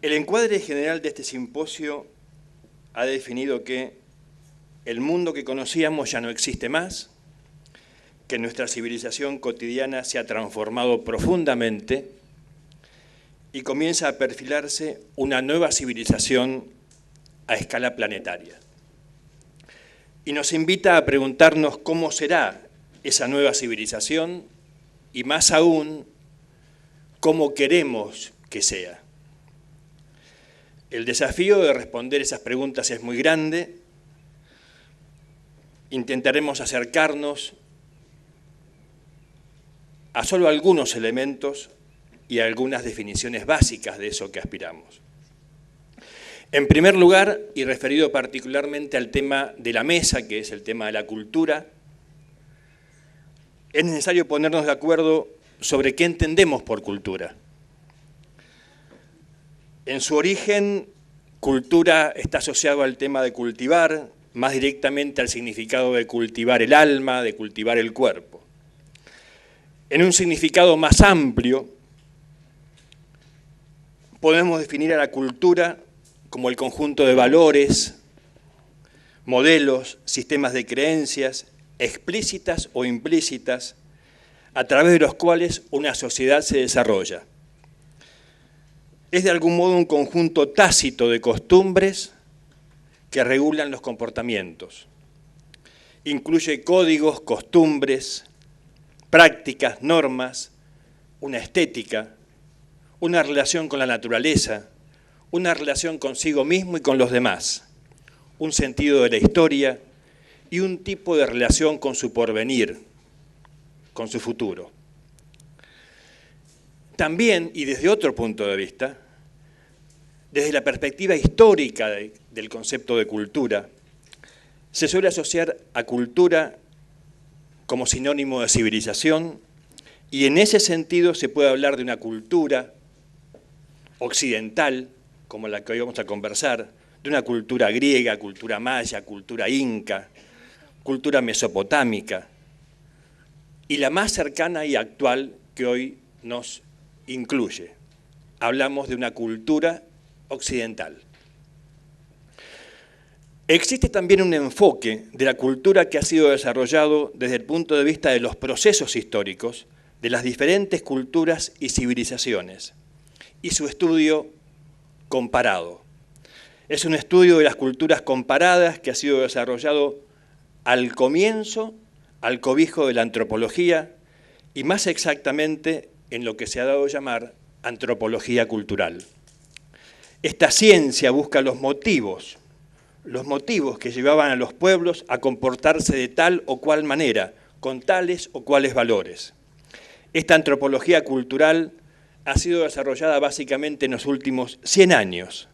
El encuadre general de este simposio ha definido que el mundo que conocíamos ya no existe más, que nuestra civilización cotidiana se ha transformado profundamente y comienza a perfilarse una nueva civilización a escala planetaria. Y nos invita a preguntarnos cómo será esa nueva civilización y, más aún, cómo queremos que sea. El desafío de responder esas preguntas es muy grande. Intentaremos acercarnos a solo algunos elementos y a algunas definiciones básicas de eso que aspiramos. En primer lugar, y referido particularmente al tema de la mesa, que es el tema de la cultura, es necesario ponernos de acuerdo sobre qué entendemos por cultura. En su origen, cultura está asociado al tema de cultivar, más directamente al significado de cultivar el alma, de cultivar el cuerpo. En un significado más amplio, podemos definir a la cultura como el conjunto de valores, modelos, sistemas de creencias, explícitas o implícitas, a través de los cuales una sociedad se desarrolla. Es de algún modo un conjunto tácito de costumbres que regulan los comportamientos. Incluye códigos, costumbres, prácticas, normas, una estética, una relación con la naturaleza, una relación consigo mismo y con los demás, un sentido de la historia y un tipo de relación con su porvenir, con su futuro. También, y desde otro punto de vista, desde la perspectiva histórica del concepto de cultura, se suele asociar a cultura como sinónimo de civilización, y en ese sentido se puede hablar de una cultura occidental, como la que hoy vamos a conversar, de una cultura griega, cultura maya, cultura inca, cultura mesopotámica, y la más cercana y actual que hoy nos incluye. Hablamos de una cultura occidental. Existe también un enfoque de la cultura que ha sido desarrollado desde el punto de vista de los procesos históricos de las diferentes culturas y civilizaciones, y su estudio comparado. Es un estudio de las culturas comparadas que ha sido desarrollado al comienzo, al cobijo de la antropología, y más exactamente en lo que se ha dado a llamar antropología cultural. Esta ciencia busca los motivos que llevaban a los pueblos a comportarse de tal o cual manera, con tales o cuales valores. Esta antropología cultural ha sido desarrollada básicamente en los últimos 100 años,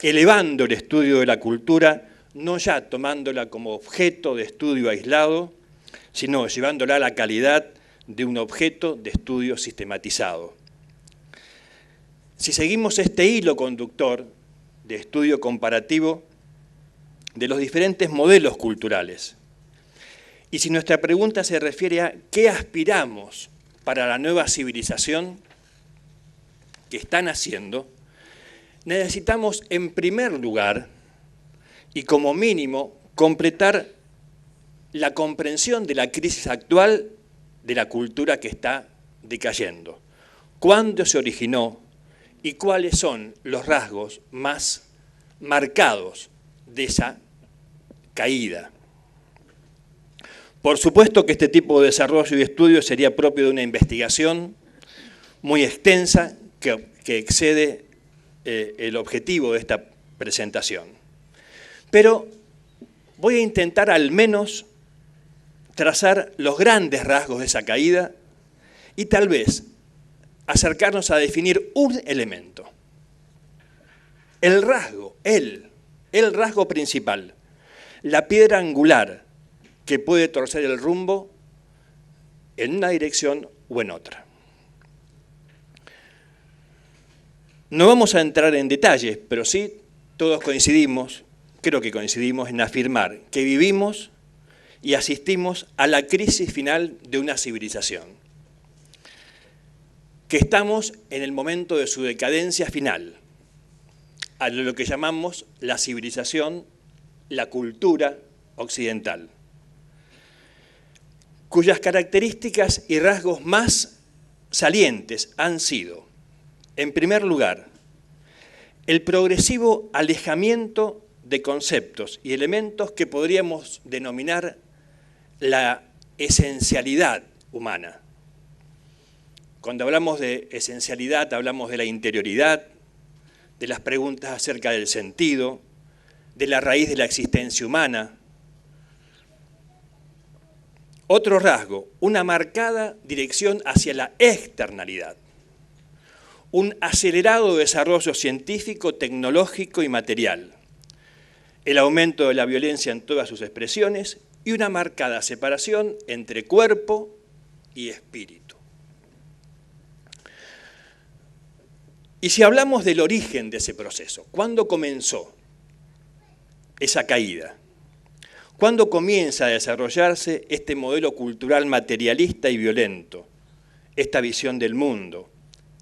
elevando el estudio de la cultura, no ya tomándola como objeto de estudio aislado, sino llevándola a la calidad de un objeto de estudio sistematizado. Si seguimos este hilo conductor de estudio comparativo de los diferentes modelos culturales, y si nuestra pregunta se refiere a qué aspiramos para la nueva civilización que están haciendo, necesitamos en primer lugar y como mínimo completar la comprensión de la crisis actual de la cultura que está decayendo. ¿Cuándo se originó y cuáles son los rasgos más marcados de esa caída? Por supuesto que este tipo de desarrollo y estudio sería propio de una investigación muy extensa que excede el objetivo de esta presentación. Pero voy a intentar al menos trazar los grandes rasgos de esa caída y tal vez acercarnos a definir un elemento. El rasgo principal, la piedra angular que puede torcer el rumbo en una dirección o en otra. No vamos a entrar en detalles, pero sí todos coincidimos, creo que coincidimos en afirmar que vivimos y asistimos a la crisis final de una civilización, que estamos en el momento de su decadencia final, a lo que llamamos la civilización, la cultura occidental, cuyas características y rasgos más salientes han sido, en primer lugar, el progresivo alejamiento de conceptos y elementos que podríamos denominar la esencialidad humana. Cuando hablamos de esencialidad, hablamos de la interioridad, de las preguntas acerca del sentido, de la raíz de la existencia humana. Otro rasgo, una marcada dirección hacia la externalidad, un acelerado desarrollo científico, tecnológico y material, el aumento de la violencia en todas sus expresiones y una marcada separación entre cuerpo y espíritu. Y si hablamos del origen de ese proceso, ¿cuándo comenzó esa caída? ¿Cuándo comienza a desarrollarse este modelo cultural materialista y violento, esta visión del mundo,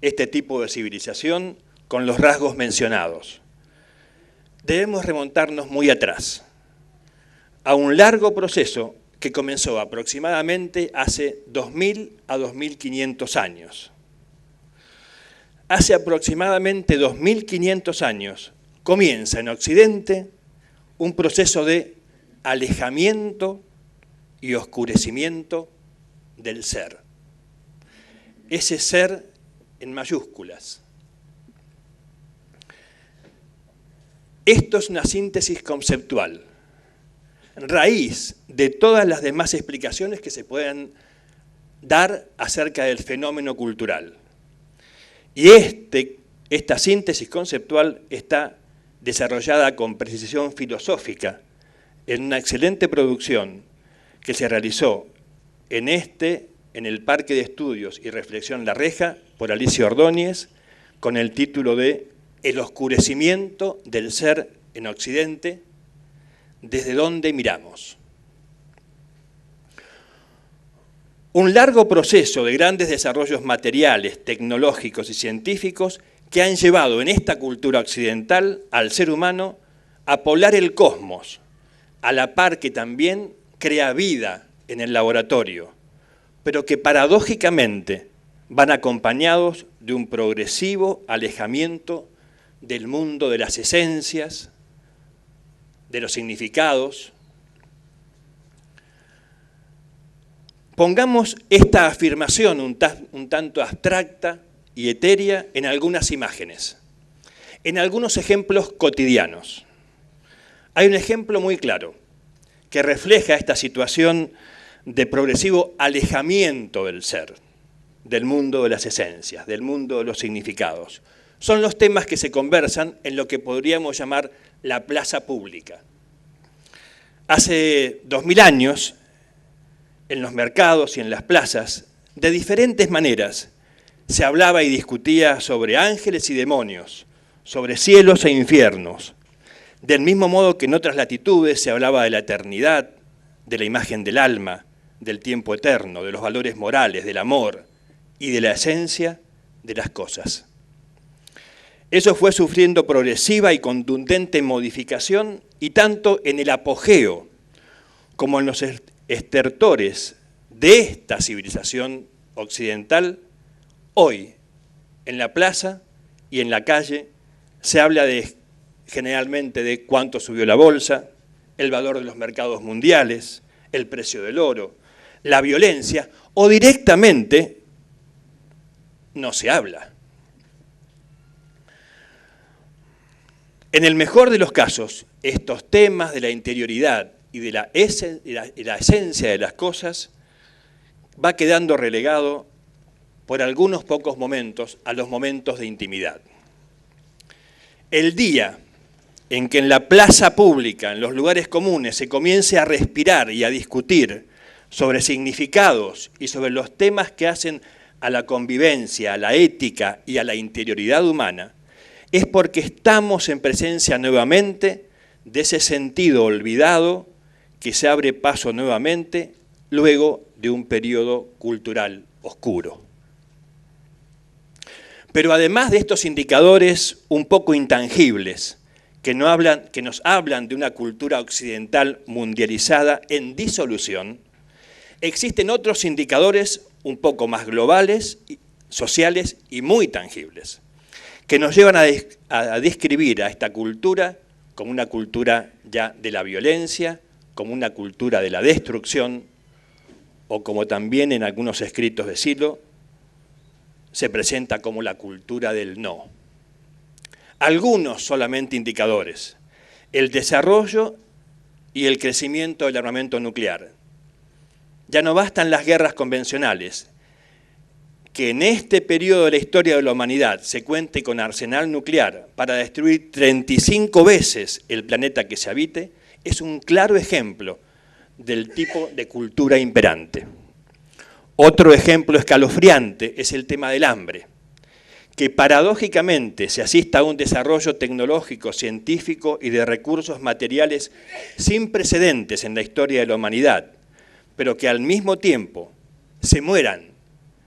este tipo de civilización con los rasgos mencionados? Debemos remontarnos muy atrás, a un largo proceso que comenzó aproximadamente hace 2000 a 2500 años. Hace aproximadamente 2500 años comienza en Occidente un proceso de alejamiento y oscurecimiento del ser. Ese ser en mayúsculas. Esto es una síntesis conceptual, raíz de todas las demás explicaciones que se puedan dar acerca del fenómeno cultural. Y esta síntesis conceptual está desarrollada con precisión filosófica en una excelente producción que se realizó en el Parque de Estudios y Reflexión La Reja por Alicia Ordóñez, con el título de El oscurecimiento del ser en Occidente, ¿desde dónde miramos? Un largo proceso de grandes desarrollos materiales, tecnológicos y científicos que han llevado en esta cultura occidental al ser humano a poblar el cosmos, a la par que también crea vida en el laboratorio, pero que paradójicamente van acompañados de un progresivo alejamiento del mundo de las esencias, de los significados. Pongamos esta afirmación un tanto abstracta y etérea en algunas imágenes, en algunos ejemplos cotidianos. Hay un ejemplo muy claro que refleja esta situación de progresivo alejamiento del ser, del mundo de las esencias, del mundo de los significados. Son los temas que se conversan en lo que podríamos llamar la plaza pública. Hace 2000 años, en los mercados y en las plazas, de diferentes maneras, se hablaba y discutía sobre ángeles y demonios, sobre cielos e infiernos. Del mismo modo que en otras latitudes se hablaba de la eternidad, de la imagen del alma, del tiempo eterno, de los valores morales, del amor y de la esencia de las cosas. Eso fue sufriendo progresiva y contundente modificación, y tanto en el apogeo como en los estertores de esta civilización occidental, hoy en la plaza y en la calle se habla generalmente de cuánto subió la bolsa, el valor de los mercados mundiales, el precio del oro, la violencia, o directamente no se habla. En el mejor de los casos, estos temas de la interioridad y de la esencia de las cosas va quedando relegado por algunos pocos momentos a los momentos de intimidad. El día en que en la plaza pública, en los lugares comunes, se comience a respirar y a discutir sobre significados y sobre los temas que hacen a la convivencia, a la ética y a la interioridad humana, es porque estamos en presencia nuevamente de ese sentido olvidado que se abre paso nuevamente luego de un periodo cultural oscuro. Pero además de estos indicadores un poco intangibles, que nos hablan de una cultura occidental mundializada en disolución, existen otros indicadores un poco más globales, sociales y muy tangibles, que nos llevan a describir a esta cultura como una cultura ya de la violencia, como una cultura de la destrucción, o como también en algunos escritos de Silo, se presenta como la cultura del no. Algunos solamente indicadores: el desarrollo y el crecimiento del armamento nuclear. Ya no bastan las guerras convencionales. Que en este periodo de la historia de la humanidad se cuente con arsenal nuclear para destruir 35 veces el planeta que se habite, es un claro ejemplo del tipo de cultura imperante. Otro ejemplo escalofriante es el tema del hambre, que paradójicamente se asista a un desarrollo tecnológico, científico y de recursos materiales sin precedentes en la historia de la humanidad, pero que al mismo tiempo se mueran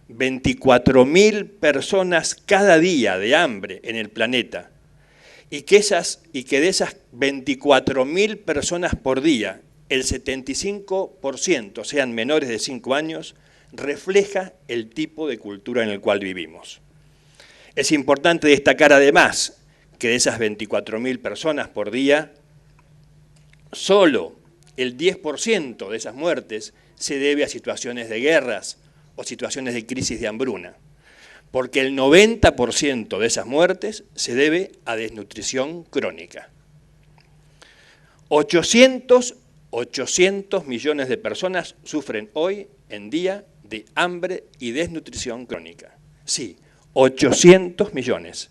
24.000 personas cada día de hambre en el planeta, y que de esas 24.000 personas por día, el 75% sean menores de 5 años, refleja el tipo de cultura en el cual vivimos. Es importante destacar además que de esas 24.000 personas por día, solo el 10% de esas muertes se debe a situaciones de guerras o situaciones de crisis de hambruna, porque el 90% de esas muertes se debe a desnutrición crónica. 800 millones de personas sufren hoy en día de hambre y desnutrición crónica. Sí, 800 millones.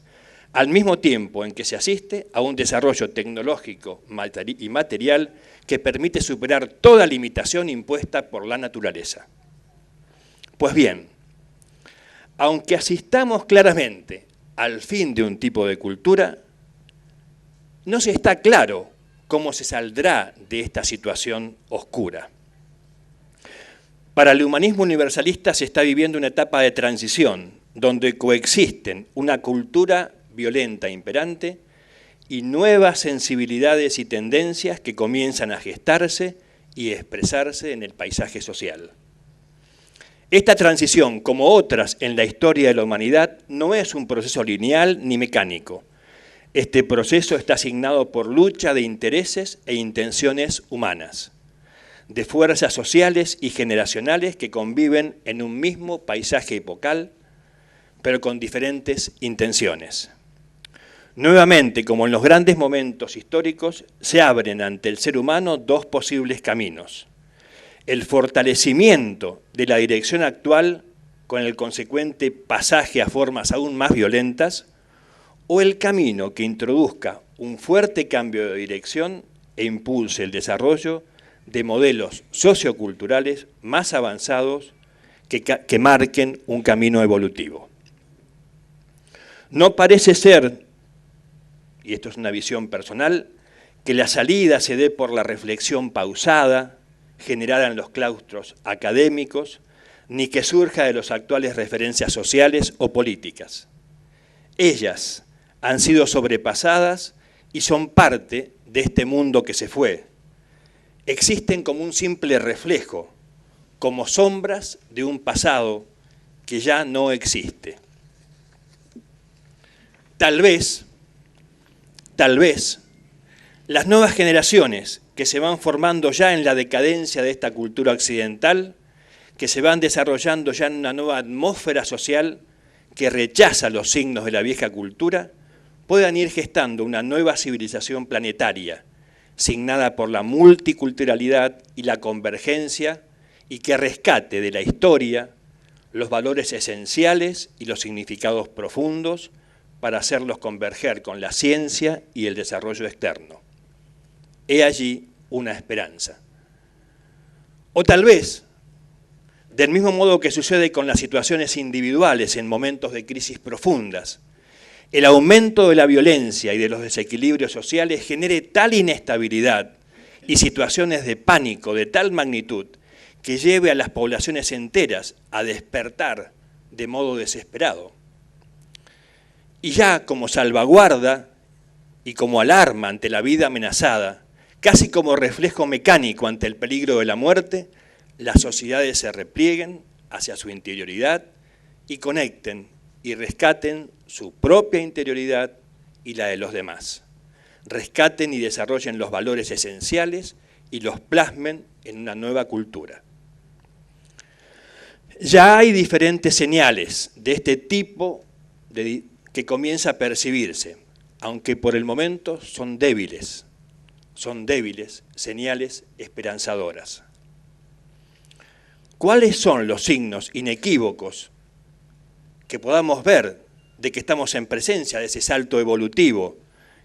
Al mismo tiempo en que se asiste a un desarrollo tecnológico y material que permite superar toda limitación impuesta por la naturaleza. Pues bien, aunque asistamos claramente al fin de un tipo de cultura, no se está claro cómo se saldrá de esta situación oscura. Para el humanismo universalista se está viviendo una etapa de transición, donde coexisten una cultura violenta imperante y nuevas sensibilidades y tendencias que comienzan a gestarse y expresarse en el paisaje social. Esta transición, como otras en la historia de la humanidad, no es un proceso lineal ni mecánico. Este proceso está asignado por lucha de intereses e intenciones humanas, de fuerzas sociales y generacionales que conviven en un mismo paisaje epocal, pero con diferentes intenciones. Nuevamente, como en los grandes momentos históricos, se abren ante el ser humano dos posibles caminos: el fortalecimiento de la dirección actual con el consecuente pasaje a formas aún más violentas, o el camino que introduzca un fuerte cambio de dirección e impulse el desarrollo de modelos socioculturales más avanzados que marquen un camino evolutivo. No parece ser, y esto es una visión personal, que la salida se dé por la reflexión pausada, generada en los claustros académicos, ni que surja de las actuales referencias sociales o políticas. Ellas han sido sobrepasadas y son parte de este mundo que se fue. Existen como un simple reflejo, como sombras de un pasado que ya no existe. Tal vez, las nuevas generaciones que se van formando ya en la decadencia de esta cultura occidental, que se van desarrollando ya en una nueva atmósfera social que rechaza los signos de la vieja cultura, puedan ir gestando una nueva civilización planetaria, signada por la multiculturalidad y la convergencia, y que rescate de la historia los valores esenciales y los significados profundos para hacerlos converger con la ciencia y el desarrollo externo. He allí una esperanza. O tal vez, del mismo modo que sucede con las situaciones individuales en momentos de crisis profundas, el aumento de la violencia y de los desequilibrios sociales genere tal inestabilidad y situaciones de pánico de tal magnitud que lleve a las poblaciones enteras a despertar de modo desesperado. Y ya como salvaguarda y como alarma ante la vida amenazada, casi como reflejo mecánico ante el peligro de la muerte, las sociedades se replieguen hacia su interioridad y conecten y rescaten su propia interioridad y la de los demás. Rescaten y desarrollen los valores esenciales y los plasmen en una nueva cultura. Ya hay diferentes señales de este tipo que comienza a percibirse, aunque por el momento son débiles señales esperanzadoras. ¿Cuáles son los signos inequívocos que podamos ver de que estamos en presencia de ese salto evolutivo,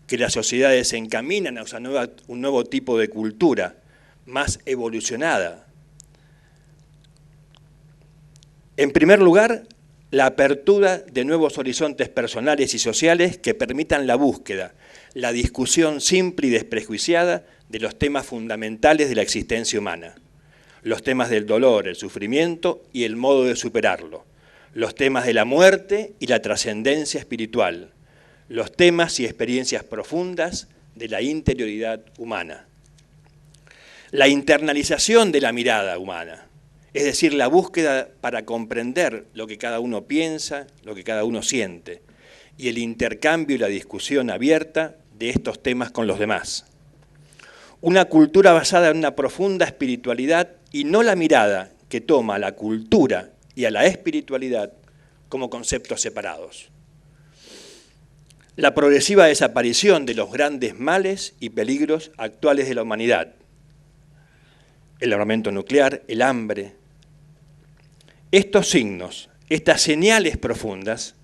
que las sociedades se encaminan hacia un nuevo tipo de cultura más evolucionada? En primer lugar, la apertura de nuevos horizontes personales y sociales que permitan la búsqueda, la discusión simple y desprejuiciada de los temas fundamentales de la existencia humana. Los temas del dolor, el sufrimiento y el modo de superarlo. Los temas de la muerte y la trascendencia espiritual. Los temas y experiencias profundas de la interioridad humana. La internalización de la mirada humana, es decir, la búsqueda para comprender lo que cada uno piensa, lo que cada uno siente, y el intercambio y la discusión abierta de estos temas con los demás. Una cultura basada en una profunda espiritualidad y no la mirada que toma a la cultura y a la espiritualidad como conceptos separados. La progresiva desaparición de los grandes males y peligros actuales de la humanidad. El armamento nuclear, el hambre. Estos signos, estas señales profundas,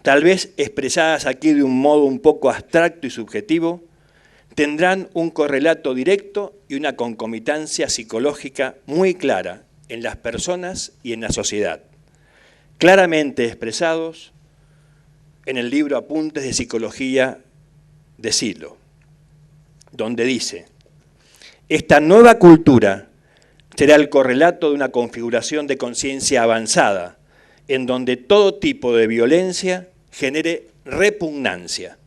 tal vez expresadas aquí de un modo un poco abstracto y subjetivo, tendrán un correlato directo y una concomitancia psicológica muy clara en las personas y en la sociedad, claramente expresados en el libro Apuntes de Psicología de Silo, donde dice: esta nueva cultura será el correlato de una configuración de conciencia avanzada, en donde todo tipo de violencia genere repugnancia.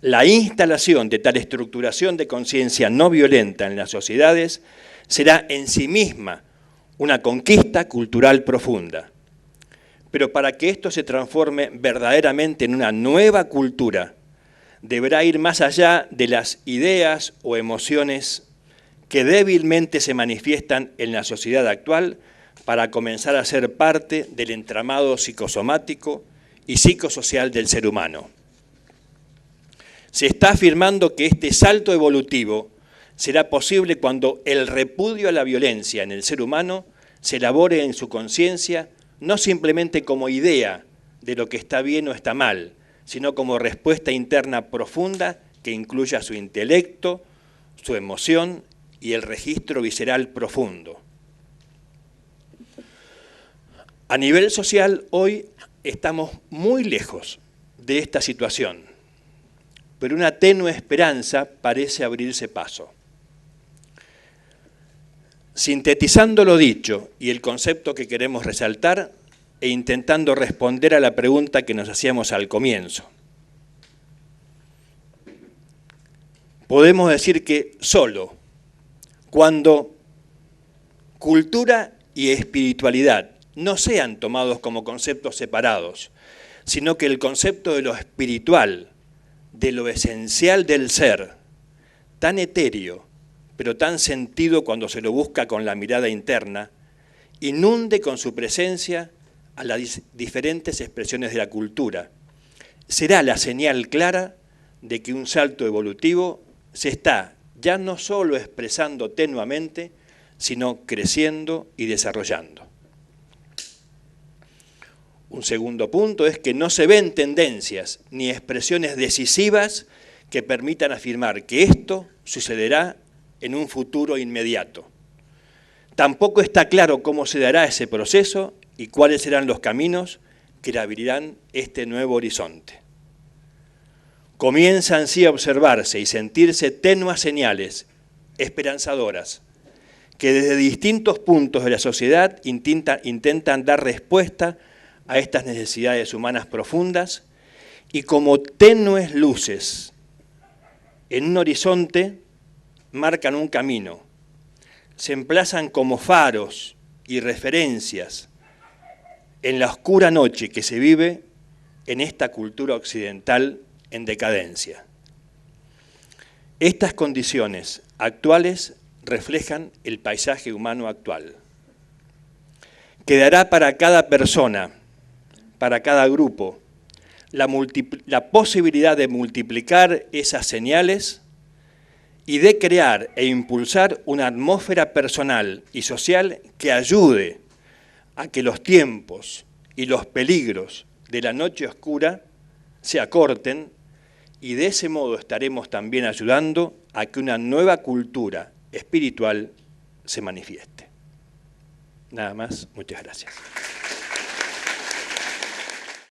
La instalación de tal estructuración de conciencia no violenta en las sociedades será en sí misma una conquista cultural profunda. Pero para que esto se transforme verdaderamente en una nueva cultura, deberá ir más allá de las ideas o emociones que débilmente se manifiestan en la sociedad actual para comenzar a ser parte del entramado psicosomático y psicosocial del ser humano. Se está afirmando que este salto evolutivo será posible cuando el repudio a la violencia en el ser humano se elabore en su conciencia no simplemente como idea de lo que está bien o está mal, sino como respuesta interna profunda que incluya su intelecto, su emoción y el registro visceral profundo. A nivel social, hoy estamos muy lejos de esta situación, pero una tenue esperanza parece abrirse paso. Sintetizando lo dicho y el concepto que queremos resaltar e intentando responder a la pregunta que nos hacíamos al comienzo, podemos decir que solo cuando cultura y espiritualidad no sean tomados como conceptos separados, sino que el concepto de lo espiritual, de lo esencial del ser, tan etéreo, pero tan sentido cuando se lo busca con la mirada interna, inunde con su presencia a las diferentes expresiones de la cultura. Será la señal clara de que un salto evolutivo se está ya no solo expresando tenuamente, sino creciendo y desarrollando. Un segundo punto es que no se ven tendencias ni expresiones decisivas que permitan afirmar que esto sucederá en un futuro inmediato. Tampoco está claro cómo se dará ese proceso y cuáles serán los caminos que le abrirán este nuevo horizonte. Comienzan sí a observarse y sentirse tenues señales esperanzadoras que desde distintos puntos de la sociedad intentan dar respuesta a estas necesidades humanas profundas y como tenues luces en un horizonte marcan un camino, se emplazan como faros y referencias en la oscura noche que se vive en esta cultura occidental en decadencia. Estas condiciones actuales reflejan el paisaje humano actual. Quedará para cada persona, para cada grupo, la posibilidad de multiplicar esas señales y de crear e impulsar una atmósfera personal y social que ayude a que los tiempos y los peligros de la noche oscura se acorten, y de ese modo estaremos también ayudando a que una nueva cultura espiritual se manifieste. Nada más, muchas gracias.